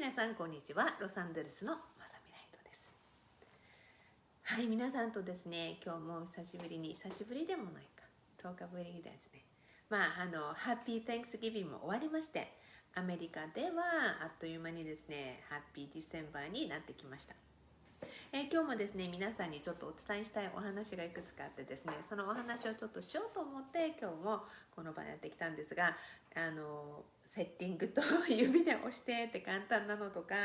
皆さんこんにちは。ロサンゼルスのまさみライトです。はい、皆さんとですね、今日も久しぶりでもないか、10日ぶりですね。ハッピー Thanksgiving も終わりまして、アメリカではあっという間にですね、ハッピーディセンバーになってきました。今日もですね、皆さんにちょっとお伝えしたいお話がいくつかあってですね、そのお話をちょっとしようと思って今日もこの場やってきたんですが、セッティングと指で押してって簡単なのとか、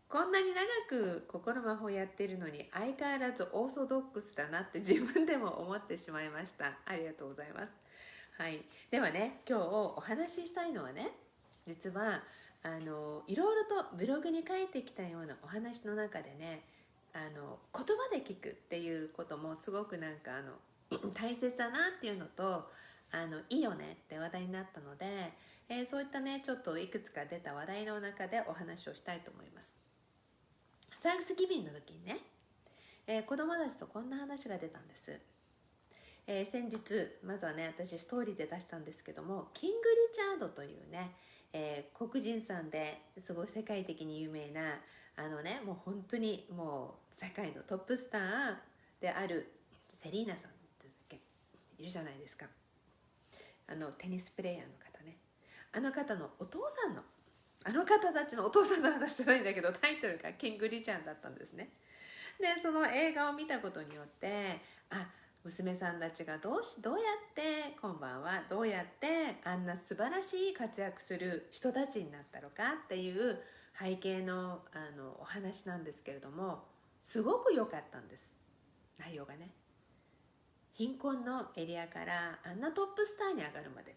こんなに長く心魔法やってるのに相変わらずオーソドックスだなって自分でも思ってしまいました。ありがとうございます。はい、ではね、今日お話ししたいのはね、実はいろいろとブログに書いてきたようなお話の中でね、言葉で聞くっていうこともすごく大切だなっていうのと、いいよねって話題になったので、そういったねちょっといくつか出た話題の中でお話をしたいと思います。サンクスギビングの時にね、子供たちとこんな話が出たんです。先日まずはね、私ストーリーで出したんですけども、キング・リチャードというね、黒人さんですごい世界的に有名なもう本当にもう世界のトップスターであるセリーナさんっているじゃないですか。テニスプレーヤーの方ね、あの方のお父さんのあの方たちのお父さんの話じゃないんだけど、タイトルがキング・リチャードだったんですね。でその映画を見たことによって、娘さんたちがどうやってこんばんはどうやってあんな素晴らしい活躍する人たちになったのかっていう背景のお話なんですけれども、すごく良かったんです。内容がね、貧困のエリアからあんなトップスターに上がるまで、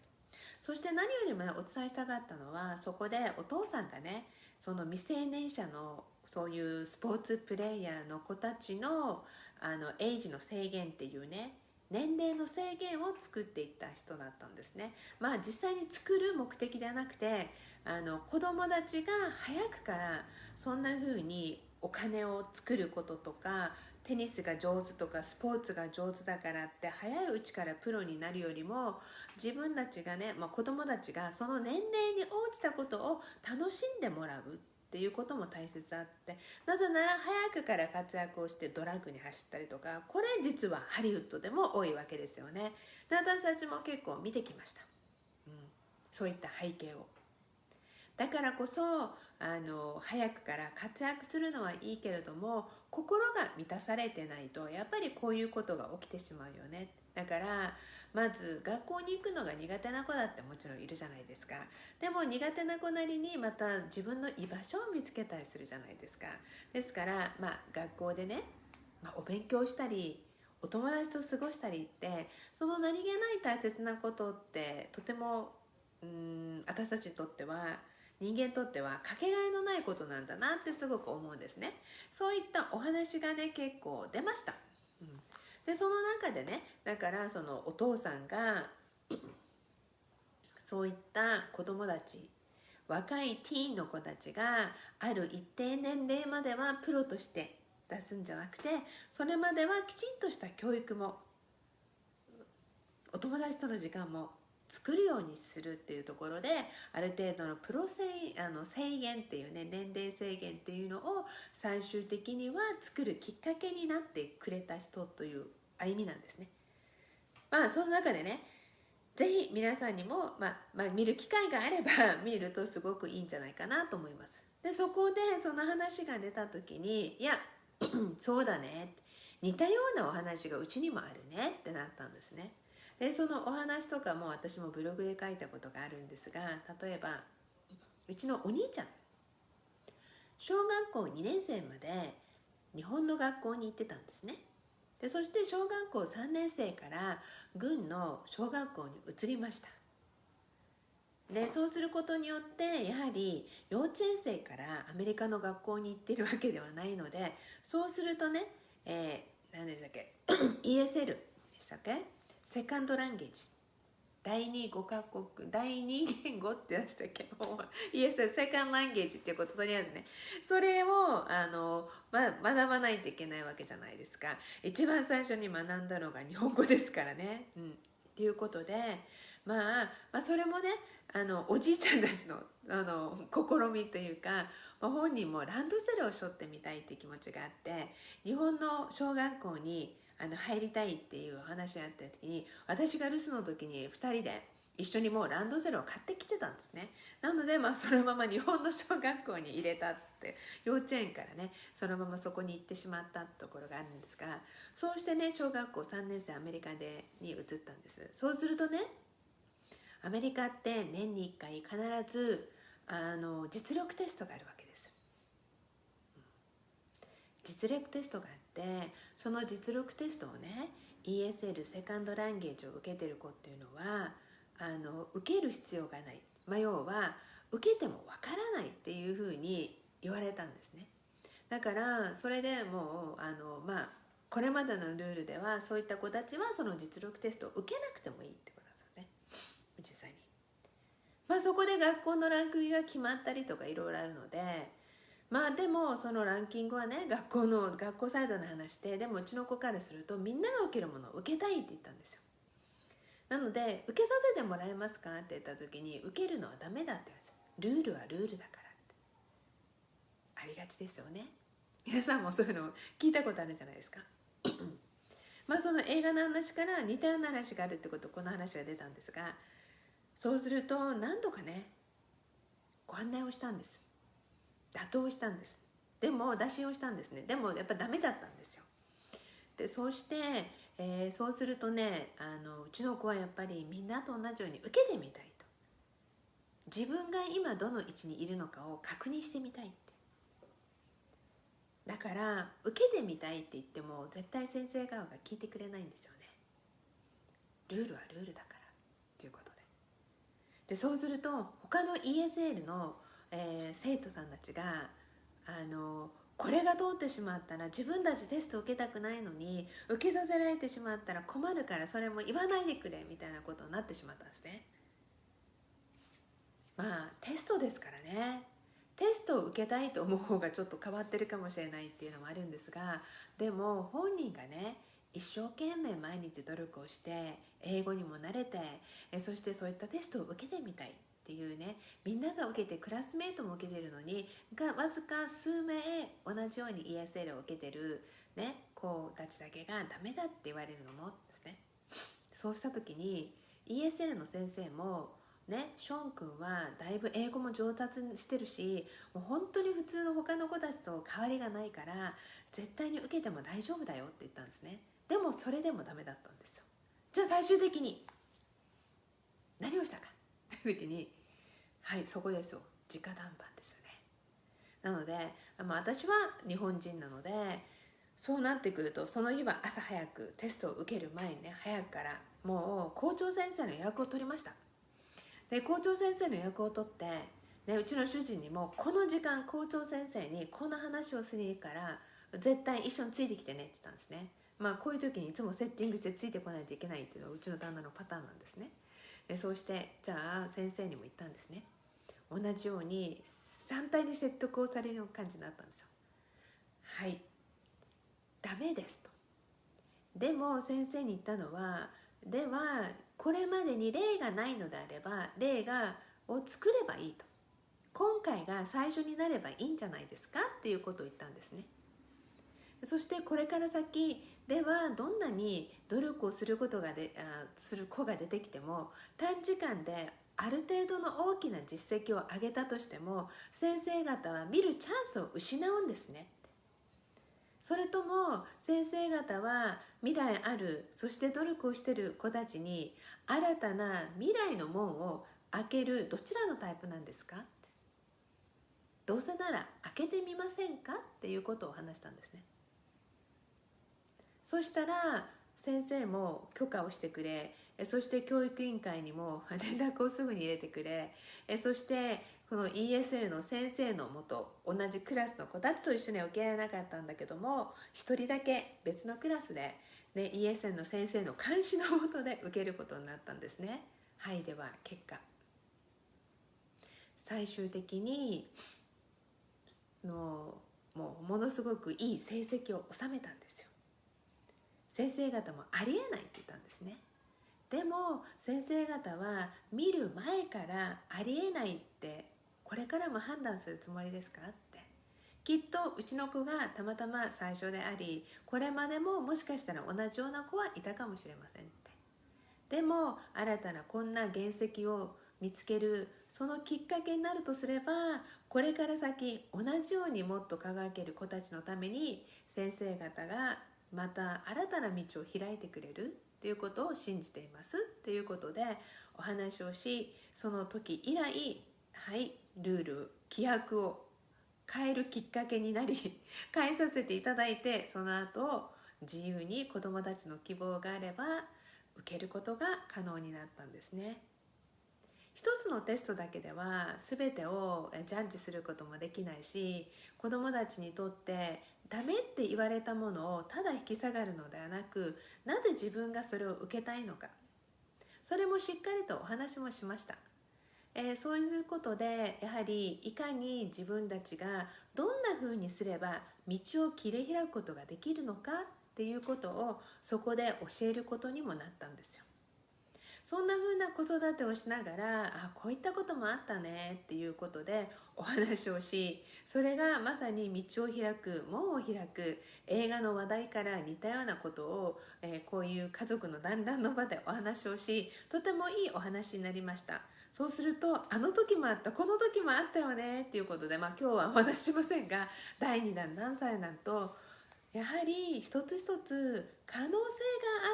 そして何よりも、ね、お伝えしたかったのは、そこでお父さんがね、その未成年者のそういうスポーツプレーヤーの子たちのエイジの制限っていうね、年齢の制限を作っていった人だったんですね。実際に作る目的ではなくて、子供たちが早くからそんな風にお金を作ることとか、テニスが上手とかスポーツが上手だからって早いうちからプロになるよりも、自分たちがね、子供たちがその年齢に応じたことを楽しんでもらうっていうことも大切だって。なぜなら早くから活躍をしてドラッグに走ったりとか、これ実はハリウッドでも多いわけですよね。で私たちも結構見てきました、そういった背景を。だからこそ早くから活躍するのはいいけれども、心が満たされてないとやっぱりこういうことが起きてしまうよね。だからまず学校に行くのが苦手な子だってもちろんいるじゃないですか。でも苦手な子なりにまた自分の居場所を見つけたりするじゃないですか。ですから学校でね、お勉強したりお友達と過ごしたりって、その何気ない大切なことってとても私たちにとっては、人間にとってはかけがえのないことなんだなってすごく思うんですね。そういったお話がね結構出ました。でその中でね、だからそのお父さんがそういった子供たち、若いティーンの子たちがある一定年齢まではプロとして出すんじゃなくて、それまではきちんとした教育もお友達との時間も作るようにするっていうところで、ある程度の制限っていうね、年齢制限っていうのを最終的には作るきっかけになってくれた人という歩みなんですね。その中でね、ぜひ皆さんにも、見る機会があれば見るとすごくいいんじゃないかなと思います。でそこでその話が出た時に、いやそうだね、似たようなお話がうちにもあるねってなったんですね。でそのお話とかも私もブログで書いたことがあるんですが、例えばうちのお兄ちゃん、小学校2年生まで日本の学校に行ってたんですね。でそして小学校3年生から軍の小学校に移りました。でそうすることによってやはり幼稚園生からアメリカの学校に行ってるわけではないので、そうするとね、何でしたっけESL でしたっけ、セカンドランゲージ、第2語カ国第2言語って出したっけ、ESL セカンドランゲージっていうこと、とりあえずねそれを学ばないといけないわけじゃないですか。一番最初に学んだのが日本語ですからね。っていうことでそれもねおじいちゃんたちの試みというか、本人もランドセルを背負ってみたいっていう気持ちがあって、日本の小学校に入りたいっていう話があった時に、私が留守の時に2人で一緒にもうランドセルを買ってきてたんですね。なのでそのまま日本の小学校に入れたって、幼稚園からねそのままそこに行ってしまったところがあるんですが、そうしてね小学校3年生アメリカに移ったんです。そうするとね、アメリカって年に1回必ず実力テストがあるわけです。実力テストがあって、その実力テストをね ESL セカンドランゲージを受けてる子っていうのは受ける必要がない、要は受けてもわからないっていうふうに言われたんですね。だからそれでもうこれまでのルールではそういった子たちはその実力テストを受けなくてもいいってことなんですよね、実際に。そこで学校のランクが決まったりとかいろいろあるので、でもそのランキングはね学校サイドの話で、でもうちの子からするとみんなが受けるものを受けたいって言ったんですよ。なので受けさせてもらえますかって言った時に、受けるのはダメだって言われて、ルールはルールだからってありがちですよね。皆さんもそういうの聞いたことあるんじゃないですかその映画の話から似たような話があるってこと、この話が出たんですが、そうすると何度かねご案内をしたんです。打倒をしたんです。でも打診をしたんですね。でもやっぱダメだったんですよ。でそうして、そうするとねうちの子はやっぱりみんなと同じように受けてみたいと、自分が今どの位置にいるのかを確認してみたいって。だから受けてみたいって言っても絶対先生側が聞いてくれないんですよね。ルールはルールだからということで。そうすると他の ESL の、生徒さんたちがこれが通ってしまったら自分たちテスト受けたくないのに受けさせられてしまったら困るから、それも言わないでくれみたいなことになってしまったんですね。テストですからね、テストを受けたいと思う方がちょっと変わってるかもしれないっていうのもあるんですが、でも本人がね一生懸命毎日努力をして英語にも慣れて、そしてそういったテストを受けてみたいっていうね、みんなが受けてクラスメートも受けてるのにわずか数名同じように ESL を受けてる、ね、子たちだけがダメだって言われるのもですね。そうした時に ESL の先生もね、ショーン君はだいぶ英語も上達してるし、もう本当に普通の他の子たちと変わりがないから絶対に受けても大丈夫だよって言ったんですね。でもそれでもダメだったんですよ。じゃあ最終的に何をしたかって時に、はいそこですよ、直談判ですよね。なので私は日本人なので、そうなってくるとその日は朝早くテストを受ける前にね、早くからもう校長先生の予約を取りました。で校長先生の予約を取って、ね、うちの主人にもこの時間校長先生にこの話をするから絶対一緒についてきてねって言ったんですね。こういう時にいつもセッティングしてついてこないといけないっていうのはうちの旦那のパターンなんですね。でそうしてじゃあ先生にも言ったんですね。同じように反対に説得をされるような感じになったんですよ。はいダメですと。でも先生に言ったのは、ではこれまでに例がないのであれば例を作ればいいと、今回が最初になればいいんじゃないですかっていうことを言ったんですね。そしてこれから先ではどんなに努力をする子が出てきても、短時間である程度の大きな実績を上げたとしても先生方は見るチャンスを失うんですね。それとも先生方は未来ある、そして努力をしている子たちに新たな未来の門を開けるどちらのタイプなんですか、どうせなら開けてみませんかっていうことを話したんですね。そしたら先生も許可をしてくれ、そして教育委員会にも連絡をすぐに入れてくれ、そしてこの ESL の先生のもと、同じクラスの子たちと一緒に受けられなかったんだけども、一人だけ別のクラスで、ね、ESL の先生の監視のもとで受けることになったんですね。はい、では結果最終的にもうものすごくいい成績を収めたんですよ。先生方もありえないって言ったんですね。でも先生方は見る前からありえないってこれからも判断するつもりですかって。きっとうちの子がたまたま最初であり、これまでももしかしたら同じような子はいたかもしれませんって。でも新たなこんな原石を見つけるそのきっかけになるとすれば、これから先同じようにもっと輝ける子たちのために先生方がまた新たな道を開いてくれるっていうことを信じていますっていうことでお話をし、その時以来、はい、ルール規約を変えるきっかけになり変えさせていただいて、その後自由に子どもたちの希望があれば受けることが可能になったんですね。一つのテストだけでは全てをジャッジすることもできないし、子どもたちにとってダメって言われたものをただ引き下がるのではなく、なぜ自分がそれを受けたいのか、それもしっかりとお話もしました。そういうことでやはりいかに自分たちがどんな風にすれば道を切り開くことができるのかっていうことをそこで教えることにもなったんですよ。そんな風な子育てをしながら、こういったこともあったねっていうことでお話をし、それがまさに道を開く、門を開く映画の話題から似たようなことを、こういう家族の団らんの場でお話をし、とてもいいお話になりました。そうすると、あの時もあった、この時もあったよねっていうことで、今日はお話ししませんが、第2弾何歳なんと、やはり一つ一つ可能性があ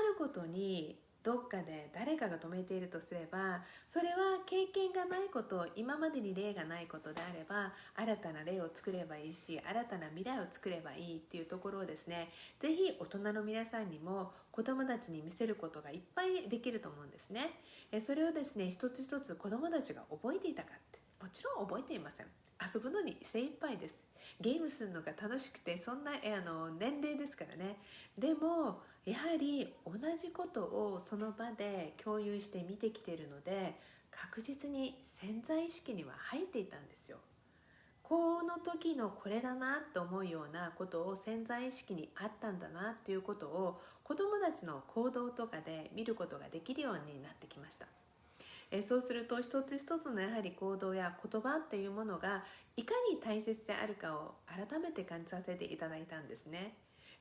ることにどっかで誰かが止めているとすれば、それは経験がないこと、今までに例がないことであれば新たな例を作ればいいし、新たな未来を作ればいいっていうところをですね、ぜひ大人の皆さんにも子どもたちに見せることがいっぱいできると思うんですね。それをですね、一つ一つ子どもたちが覚えていたかって、もちろん覚えていません。遊ぶのに精一杯です。ゲームするのが楽しくて、そんな年齢ですからね。でもやはり同じことをその場で共有して見てきているので、確実に潜在意識には入っていたんですよ。この時のこれだなと思うようなことを潜在意識にあったんだなっていうことを子どもたちの行動とかで見ることができるようになってきました。そうすると一つ一つのやはり行動や言葉っていうものがいかに大切であるかを改めて感じさせていただいたんですね。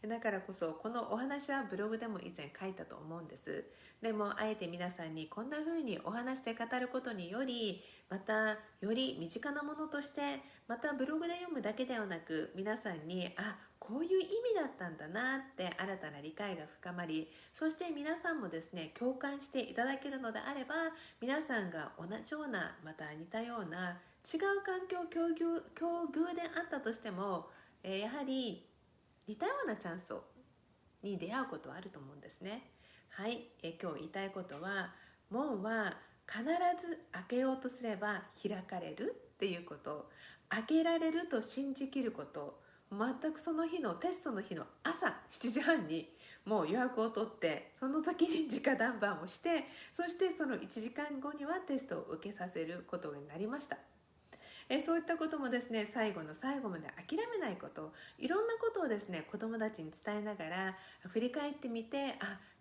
だからこそこのお話はブログでも以前書いたと思うんです。でもあえて皆さんにこんな風にお話して語ることにより、またより身近なものとして、またブログで読むだけではなく、皆さんにこういう意味だったんだなって新たな理解が深まり、そして皆さんもですね共感していただけるのであれば、皆さんが同じようなまた似たような違う環境境遇であったとしても、やはり似たようなチャンスに出会うことはあると思うんですね。はい、今日言いたいことは、門は必ず開けようとすれば開かれるっていうこと、開けられると信じきること、全くその日のテストの日の朝7時半にもう予約を取って、その時に直談判をして、そしてその1時間後にはテストを受けさせることになりました。そういったこともですね、最後の最後まで諦めないこと、いろんなことをですね子どもたちに伝えながら振り返ってみて、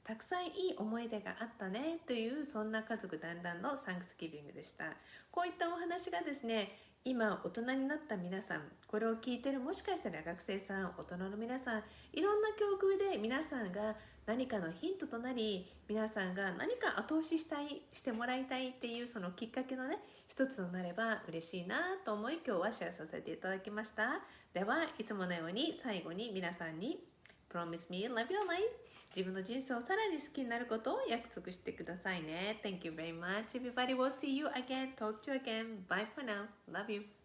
たくさんいい思い出があったねという、そんな家族団らんのサンクスギビングでした。こういったお話がですね、今大人になった皆さん、これを聞いてるもしかしたら学生さん、大人の皆さん、いろんな境遇で皆さんが何かのヒントとなり、皆さんが何か後押ししてもらいたいっていうそのきっかけのね一つとなれば嬉しいなと思い、今日はシェアさせていただきました。ではいつものように最後に皆さんに Promise me love your life、 自分の人生をさらに好きになることを約束してくださいね。 Thank you very much everybody. We'll see you again. Talk to you again. Bye for now. Love you.